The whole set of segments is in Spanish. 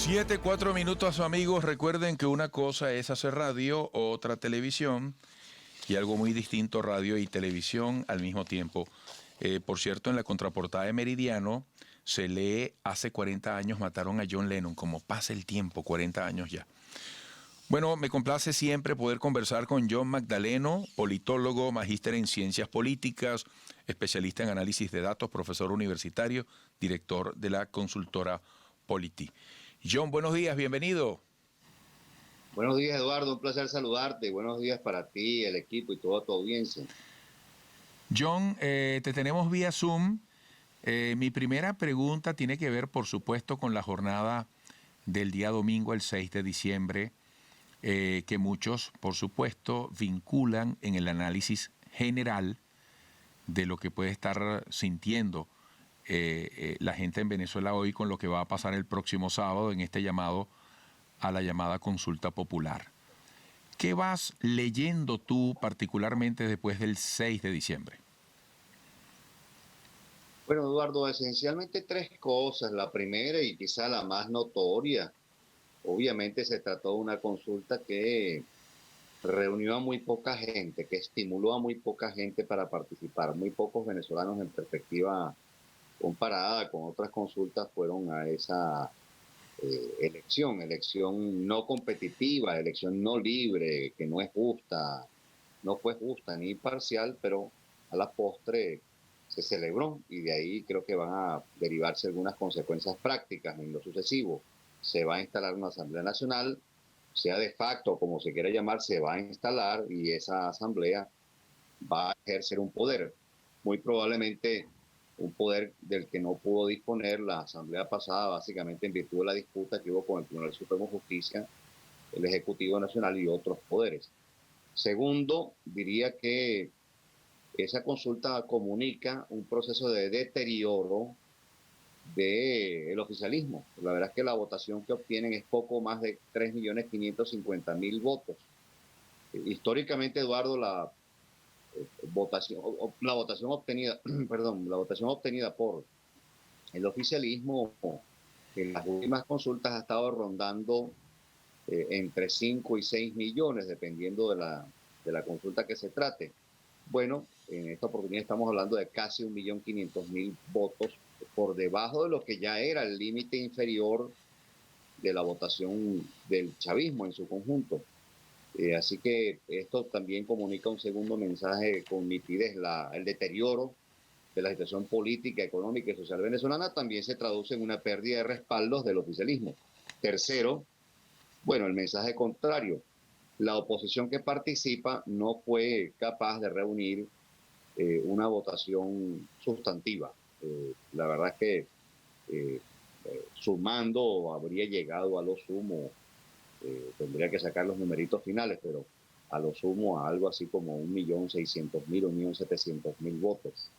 7, 4 minutos, amigos. Recuerden que una cosa es hacer radio, otra televisión, y algo muy distinto, radio y televisión al mismo tiempo. Por cierto, en la contraportada de Meridiano se lee: hace 40 años mataron a John Lennon. Como pasa el tiempo, 40 años ya. Bueno, me complace siempre poder conversar con John Magdaleno, politólogo, magíster en ciencias políticas, especialista en análisis de datos, profesor universitario, director de la consultora Polity. John, buenos días, bienvenido. Buenos días, Eduardo, un placer saludarte. Buenos días para ti, el equipo y toda tu audiencia. John, te tenemos vía Zoom. Mi primera pregunta tiene que ver, por supuesto, con la jornada del día domingo, el 6 de diciembre, que muchos, por supuesto, vinculan en el análisis general de lo que puede estar sintiendo la gente en Venezuela hoy con lo que va a pasar el próximo sábado en este llamado a la llamada consulta popular. ¿Qué vas leyendo tú particularmente después del 6 de diciembre? Bueno, Eduardo, esencialmente tres cosas. La primera y quizá la más notoria, obviamente se trató de una consulta que reunió a muy poca gente, que estimuló a muy poca gente para participar. Muy pocos venezolanos en perspectiva comparada con otras consultas fueron a esa elección no competitiva, elección no libre, que no es justa, no fue justa ni imparcial, pero a la postre se celebró y de ahí creo que van a derivarse algunas consecuencias prácticas en lo sucesivo. Se va a instalar una Asamblea Nacional, sea de facto, como se quiera llamar, se va a instalar y esa Asamblea va a ejercer un poder. Muy probablemente un poder del que no pudo disponer la Asamblea pasada, básicamente en virtud de la disputa que hubo con el Tribunal Supremo de Justicia, el Ejecutivo Nacional y otros poderes. Segundo, diría que esa consulta comunica un proceso de deterioro del oficialismo. La verdad es que la votación que obtienen es poco más de 3.550.000 votos. Históricamente, Eduardo, la votación obtenida, perdón, la votación obtenida por el oficialismo en las últimas consultas ha estado rondando entre 5 y 6 millones, dependiendo de la consulta que se trate. Bueno, en esta oportunidad estamos hablando de casi 1.500.000 votos por debajo de lo que ya era el límite inferior de la votación del chavismo en su conjunto. Así que esto también comunica un segundo mensaje con nitidez. El deterioro de la situación política, económica y social venezolana también se traduce en una pérdida de respaldos del oficialismo. Tercero, bueno, el mensaje contrario. La oposición que participa no fue capaz de reunir una votación sustantiva. La verdad es que sumando habría llegado a lo sumo, tendría que sacar los numeritos finales, pero a lo sumo a algo así como 1.600.000, 1.700.000 votos,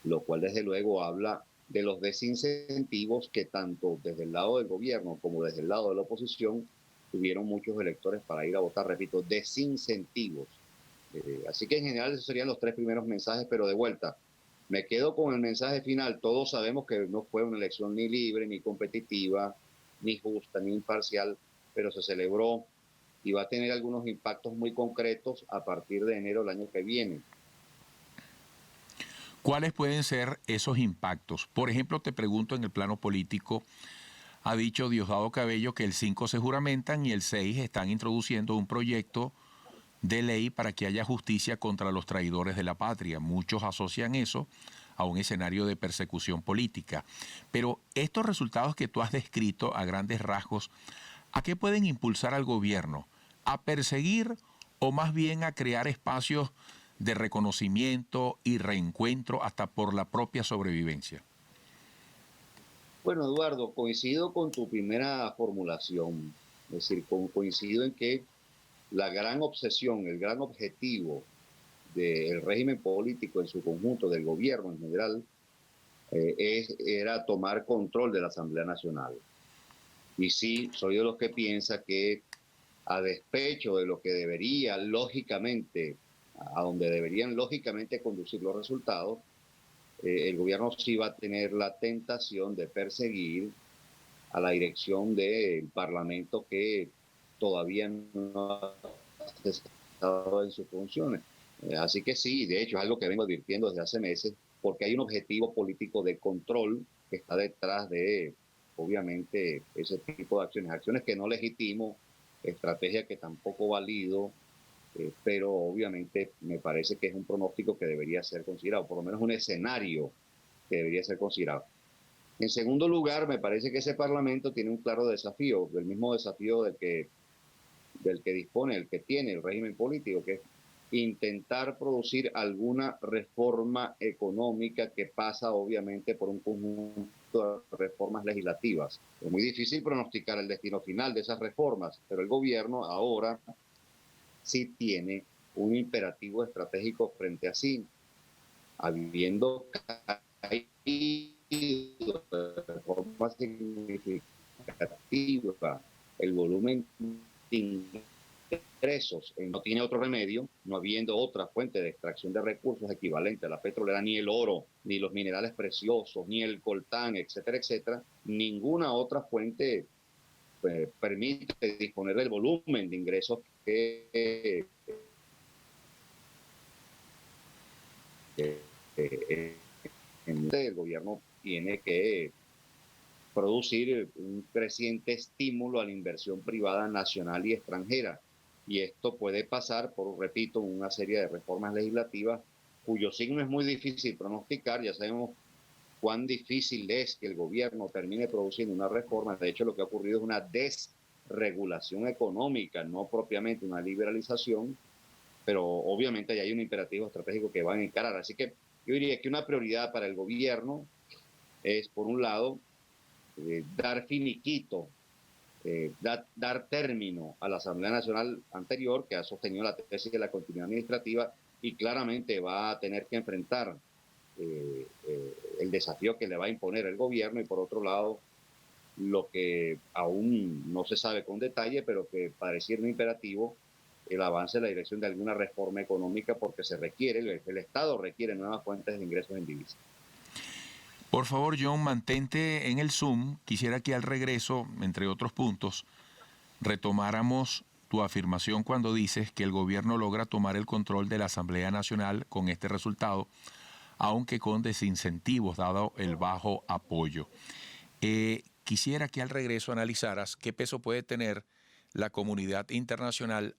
lo cual desde luego habla de los desincentivos que tanto desde el lado del gobierno como desde el lado de la oposición tuvieron muchos electores para ir a votar, repito, desincentivos. Así que en general esos serían los tres primeros mensajes, pero de vuelta, me quedo con el mensaje final. Todos sabemos que no fue una elección ni libre, ni competitiva, ni justa, ni imparcial, pero se celebró y va a tener algunos impactos muy concretos a partir de enero del año que viene. ¿Cuáles pueden ser esos impactos? Por ejemplo, te pregunto en el plano político, ha dicho Diosdado Cabello que el 5 se juramentan y el 6 están introduciendo un proyecto de ley para que haya justicia contra los traidores de la patria. Muchos asocian eso a un escenario de persecución política. Pero estos resultados que tú has descrito a grandes rasgos, ¿a qué pueden impulsar al gobierno? ¿A perseguir o más bien a crear espacios de reconocimiento y reencuentro hasta por la propia sobrevivencia? Bueno, Eduardo, coincido con tu primera formulación, es decir, coincido en que la gran obsesión, el gran objetivo del régimen político en su conjunto, del gobierno en general, era tomar control de la Asamblea Nacional. Y sí, soy de los que piensa que a despecho de lo que debería lógicamente, a donde deberían lógicamente conducir los resultados, el gobierno sí va a tener la tentación de perseguir a la dirección del Parlamento, que todavía no ha cesado en sus funciones. Así que sí, de hecho es algo que vengo advirtiendo desde hace meses, porque hay un objetivo político de control que está detrás de, obviamente, ese tipo de acciones. Acciones que no legitimo, estrategia que tampoco valido, pero obviamente me parece que es un pronóstico que debería ser considerado, por lo menos un escenario que debería ser considerado. En segundo lugar, me parece que ese Parlamento tiene un claro desafío, el mismo desafío del que dispone, el que tiene el régimen político, que es intentar producir alguna reforma económica que pasa obviamente por un conjunto de reformas legislativas. Es muy difícil pronosticar el destino final de esas reformas, pero el gobierno ahora sí tiene un imperativo estratégico frente a sí, habiendo caído de forma significativa el volumen de ingresos, no tiene otro remedio, no habiendo otra fuente de extracción de recursos equivalente a la petrolera, ni el oro, ni los minerales preciosos, ni el coltán, etcétera, etcétera, ninguna otra fuente permite disponer del volumen de ingresos que el gobierno tiene que producir un creciente estímulo a la inversión privada nacional y extranjera. Y esto puede pasar por, repito, una serie de reformas legislativas cuyo signo es muy difícil pronosticar. Ya sabemos cuán difícil es que el gobierno termine produciendo una reforma. De hecho, lo que ha ocurrido es una desregulación económica, no propiamente una liberalización, pero obviamente hay un imperativo estratégico que van a encarar. Así que yo diría que una prioridad para el gobierno es, por un lado, dar finiquito, dar término a la Asamblea Nacional anterior, que ha sostenido la tesis de la continuidad administrativa, y claramente va a tener que enfrentar el desafío que le va a imponer el gobierno, y por otro lado, lo que aún no se sabe con detalle, pero que pareciera un imperativo, el avance en la dirección de alguna reforma económica, porque se requiere, el Estado requiere nuevas fuentes de ingresos en divisas. Por favor, John, mantente en el Zoom. Quisiera que al regreso, entre otros puntos, retomáramos tu afirmación cuando dices que el gobierno logra tomar el control de la Asamblea Nacional con este resultado, aunque con desincentivos dado el bajo apoyo. Quisiera que al regreso analizaras qué peso puede tener la comunidad internacional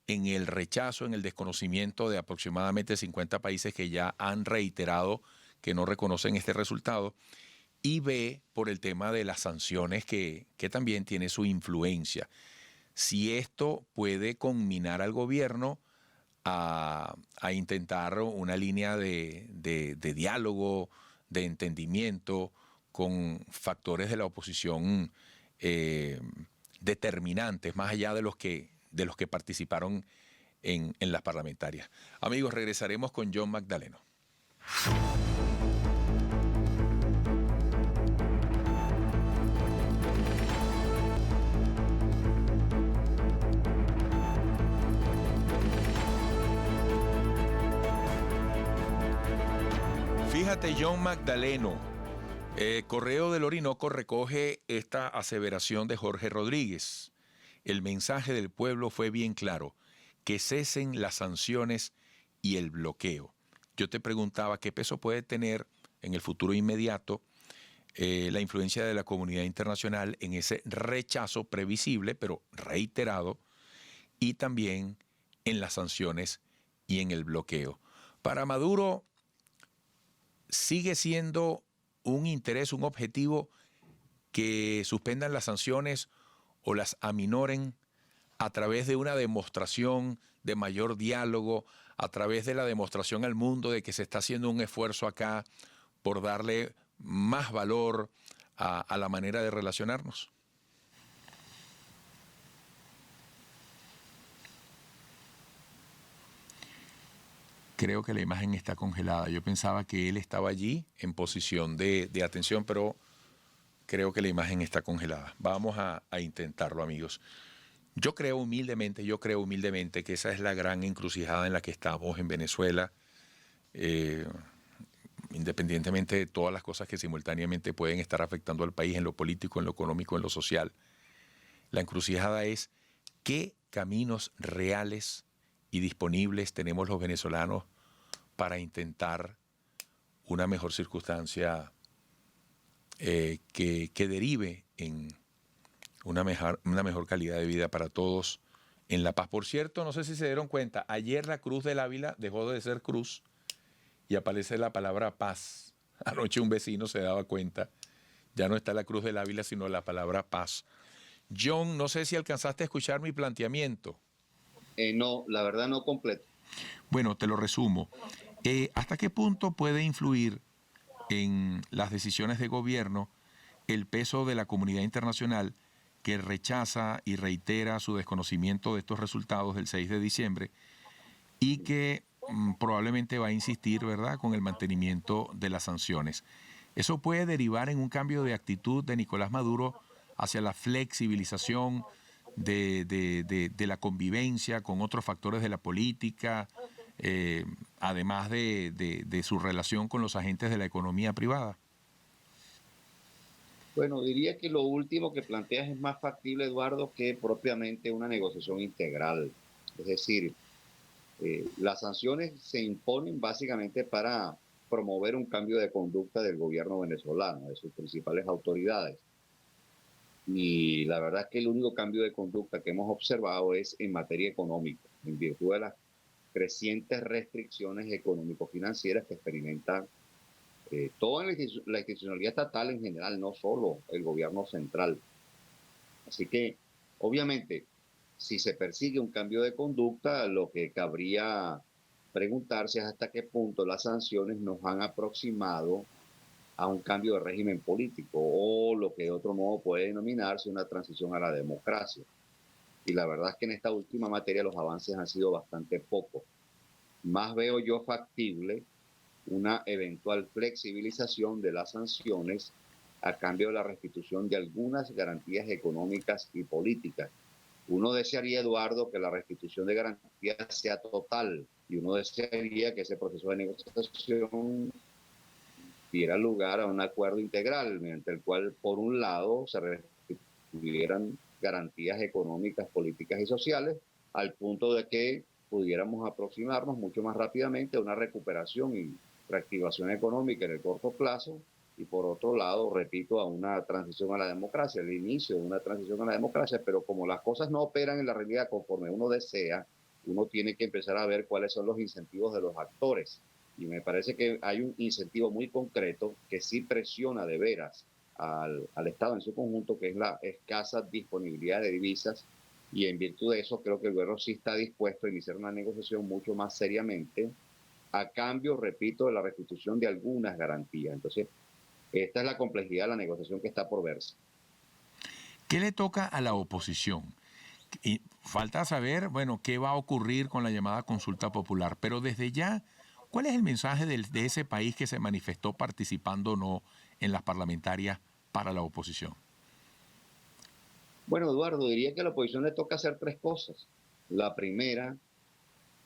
en el rechazo, en el desconocimiento de aproximadamente 50 países que ya han reiterado que no reconocen este resultado, y B, por el tema de las sanciones que también tiene su influencia. Si esto puede conminar al gobierno a intentar una línea de diálogo, de entendimiento con factores de la oposición determinantes, más allá de los que participaron en las parlamentarias. Amigos, regresaremos con John Magdaleno. Fíjate, John Magdaleno, Correo del Orinoco recoge esta aseveración de Jorge Rodríguez. El mensaje del pueblo fue bien claro, que cesen las sanciones y el bloqueo. Yo te preguntaba qué peso puede tener en el futuro inmediato la influencia de la comunidad internacional en ese rechazo previsible, pero reiterado, y también en las sanciones y en el bloqueo. Para Maduro sigue siendo un interés, un objetivo que suspendan las sanciones o las aminoren a través de una demostración de mayor diálogo, a través de la demostración al mundo de que se está haciendo un esfuerzo acá por darle más valor a la manera de relacionarnos. Creo que la imagen está congelada. Yo pensaba que él estaba allí en posición de atención, pero creo que la imagen está congelada. Vamos a intentarlo, amigos. Yo creo humildemente que esa es la gran encrucijada en la que estamos en Venezuela. independientemente de todas las cosas que simultáneamente pueden estar afectando al país en lo político, en lo económico, en lo social, la encrucijada es qué caminos reales y disponibles tenemos los venezolanos para intentar una mejor circunstancia que derive en una mejor calidad de vida para todos en La Paz. Por cierto, no sé si se dieron cuenta, ayer la Cruz del Ávila dejó de ser cruz y aparece la palabra paz. Anoche un vecino se daba cuenta, ya no está la Cruz del Ávila, sino la palabra paz. John, no sé si alcanzaste a escuchar mi planteamiento. No, la verdad no completo. Bueno, te lo resumo. ¿Hasta qué punto puede influir en las decisiones de gobierno el peso de la comunidad internacional que rechaza y reitera su desconocimiento de estos resultados del 6 de diciembre y que probablemente va a insistir, ¿verdad?, con el mantenimiento de las sanciones? Eso puede derivar en un cambio de actitud de Nicolás Maduro hacia la flexibilización de la convivencia con otros factores de la política, además de su relación con los agentes de la economía privada. Bueno, diría que lo último que planteas es más factible, Eduardo, que propiamente una negociación integral. Es decir, las sanciones se imponen básicamente para promover un cambio de conducta del gobierno venezolano, de sus principales autoridades. Y la verdad es que el único cambio de conducta que hemos observado es en materia económica, en virtud de las crecientes restricciones económico-financieras que experimenta toda la institucionalidad estatal en general, no solo el gobierno central. Así que, obviamente, si se persigue un cambio de conducta, lo que cabría preguntarse es hasta qué punto las sanciones nos han aproximado a un cambio de régimen político o lo que de otro modo puede denominarse una transición a la democracia. Y la verdad es que en esta última materia los avances han sido bastante pocos. Más veo yo factible una eventual flexibilización de las sanciones a cambio de la restitución de algunas garantías económicas y políticas. Uno desearía, Eduardo, que la restitución de garantías sea total y uno desearía que ese proceso de negociación diera lugar a un acuerdo integral mediante el cual, por un lado, se restituyeran garantías económicas, políticas y sociales, al punto de que pudiéramos aproximarnos mucho más rápidamente a una recuperación y reactivación económica en el corto plazo, y por otro lado, repito, a una transición a la democracia, el inicio de una transición a la democracia, pero como las cosas no operan en la realidad conforme uno desea, uno tiene que empezar a ver cuáles son los incentivos de los actores. Y me parece que hay un incentivo muy concreto que sí presiona de veras al Estado en su conjunto, que es la escasa disponibilidad de divisas, y en virtud de eso creo que el gobierno sí está dispuesto a iniciar una negociación mucho más seriamente, a cambio, repito, de la restitución de algunas garantías. Entonces, esta es la complejidad de la negociación que está por verse. ¿Qué le toca a la oposición? Y falta saber, bueno, qué va a ocurrir con la llamada consulta popular, pero desde ya, ¿cuál es el mensaje de ese país que se manifestó participando o no en las parlamentarias para la oposición? Bueno, Eduardo, diría que a la oposición le toca hacer tres cosas. La primera,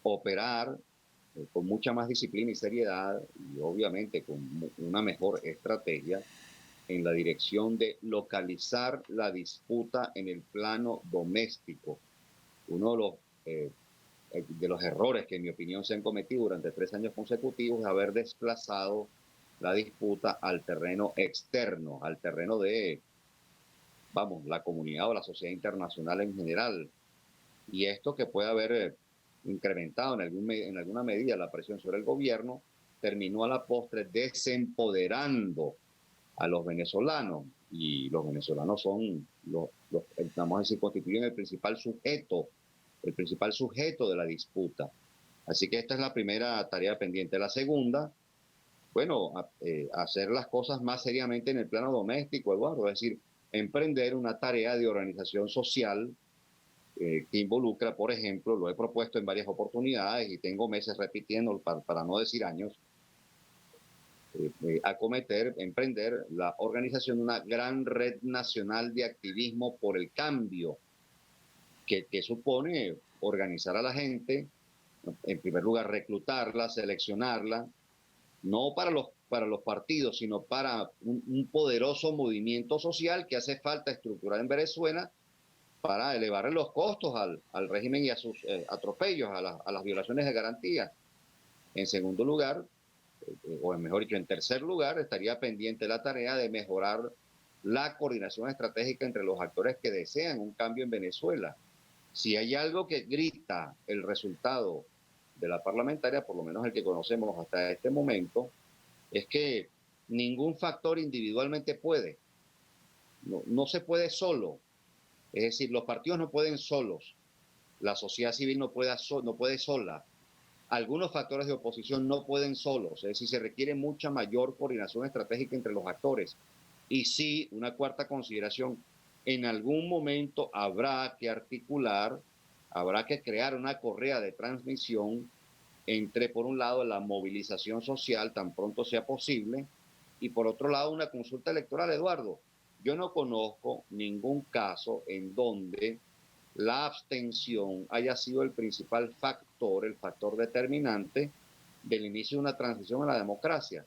operar con mucha más disciplina y seriedad y obviamente con una mejor estrategia en la dirección de localizar la disputa en el plano doméstico. Uno de los errores que en mi opinión se han cometido durante 3 años consecutivos es haber desplazado la disputa al terreno externo, al terreno de, vamos, la comunidad o la sociedad internacional en general. Y esto que puede haber incrementado en alguna medida la presión sobre el gobierno, terminó a la postre desempoderando a los venezolanos. Y los venezolanos son, vamos a decir, constituyen el principal sujeto de la disputa. Así que esta es la primera tarea pendiente. La segunda, bueno, hacer las cosas más seriamente en el plano doméstico, Eduardo, es decir, emprender una tarea de organización social que involucra, por ejemplo, lo he propuesto en varias oportunidades y tengo meses repitiendo para no decir años, emprender la organización de una gran red nacional de activismo por el cambio, que supone organizar a la gente, en primer lugar reclutarla, seleccionarla, no para para los partidos, sino para un poderoso movimiento social que hace falta estructurar en Venezuela para elevar los costos al régimen y a sus atropellos, a las violaciones de garantías. En segundo lugar, o mejor dicho, en tercer lugar, estaría pendiente la tarea de mejorar la coordinación estratégica entre los actores que desean un cambio en Venezuela. Si hay algo que grita el resultado de la parlamentaria, por lo menos el que conocemos hasta este momento, es que ningún factor individualmente puede. No se puede solo. Es decir, los partidos no pueden solos. La sociedad civil no puede sola. Algunos factores de oposición no pueden solos. Es decir, se requiere mucha mayor coordinación estratégica entre los actores. Y sí, una cuarta consideración, en algún momento habrá que articular, habrá que crear una correa de transmisión entre, por un lado, la movilización social tan pronto sea posible y, por otro lado, una consulta electoral, Eduardo. Yo no conozco ningún caso en donde la abstención haya sido el principal factor, el factor determinante del inicio de una transición a la democracia.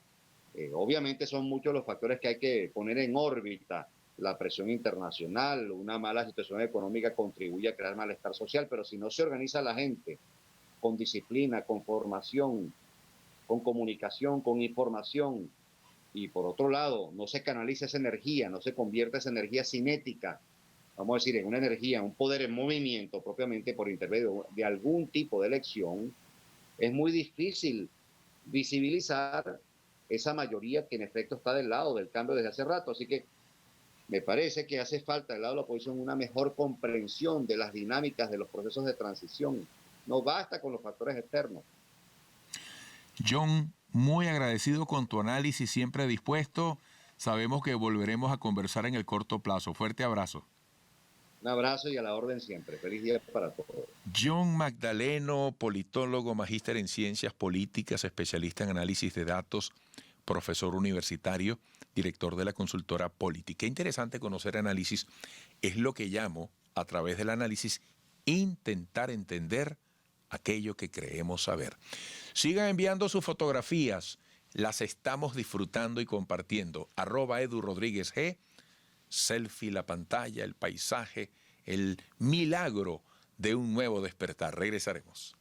Obviamente son muchos los factores que hay que poner en órbita. La presión internacional, una mala situación económica contribuye a crear malestar social, pero si no se organiza la gente con disciplina, con formación, con comunicación, con información, y por otro lado no se canaliza esa energía, no se convierte esa energía cinética, vamos a decir, en una energía, un poder en movimiento propiamente por intermedio de algún tipo de elección, es muy difícil visibilizar esa mayoría que en efecto está del lado del cambio desde hace rato. Así que me parece que hace falta del lado de la oposición una mejor comprensión de las dinámicas de los procesos de transición. No basta con los factores externos. John, muy agradecido con tu análisis, siempre dispuesto. Sabemos que volveremos a conversar en el corto plazo. Fuerte abrazo. Un abrazo y a la orden siempre. Feliz día para todos. John Magdaleno, politólogo, magíster en ciencias políticas, especialista en análisis de datos, profesor universitario, director de la consultora Polity. Qué interesante conocer análisis. Es lo que llamo, a través del análisis, intentar entender aquello que creemos saber. Sigan enviando sus fotografías. Las estamos disfrutando y compartiendo. @EduRodríguezG. Selfie, la pantalla, el paisaje, el milagro de un nuevo despertar. Regresaremos.